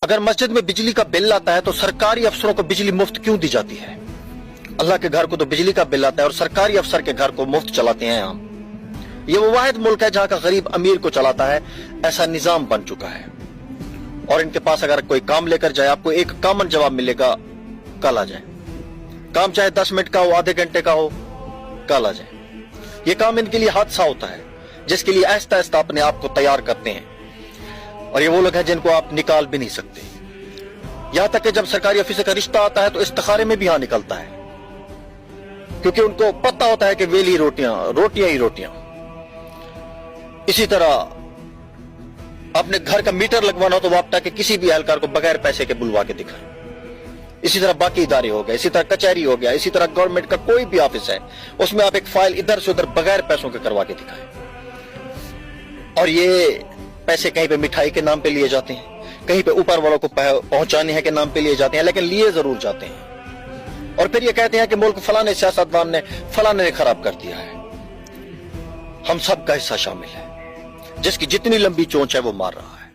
अगर मस्जिद में बिजली का बिल आता है तो सरकारी अफसरों को बिजली मुफ्त क्यों दी जाती है? अल्लाह के घर को तो बिजली का बिल आता है और सरकारी अफसर के घर को मुफ्त चलाते हैं हम। ये वो वाहिद मुल्क है जहां का गरीब अमीर को चलाता है। ऐसा निजाम बन चुका है। और इनके पास अगर कोई काम लेकर जाए, आपको एक कॉमन जवाब मिलेगा, कल आ जाए। काम चाहे 10 मिनट का हो, आधे घंटे का हो, कल आ जाए। ये काम इनके लिए हादसा होता है, जिसके लिए आहिस्ता आहिस्ता अपने आप को तैयार करते हैं। और ये वो लोग हैं जिनको आप निकाल भी नहीं सकते। यहां तक कि जब सरकारी ऑफिसर का रिश्ता आता है तो इस्तिखारे में भी यहां निकलता है, क्योंकि उनको पता होता है कि वेली रोटियां रोटियां ही रोटियां। इसी तरह अपने घर का मीटर लगवाना हो तो आप ताकि किसी भी एहलकार को बगैर पैसे के बुलवा के दिखाएं। इसी तरह बाकी इदारे हो गए, इसी तरह कचहरी हो गया, इसी तरह गवर्नमेंट का कोई भी ऑफिस है, उसमें आप एक फाइल इधर से उधर बगैर पैसों के करवा के दिखाएं। और ये पैसे कहीं पे मिठाई के नाम पे लिए जाते हैं, कहीं पे ऊपर वालों को पहुंचाने हैं के नाम पे लिए जाते हैं, लेकिन लिए जरूर जाते हैं। और फिर ये कहते हैं कि मुल्क फलाने सियासतदान ने फलाने ने खराब कर दिया है। हम सब का हिस्सा शामिल है। जिसकी जितनी लंबी चोंच है वो मार रहा है।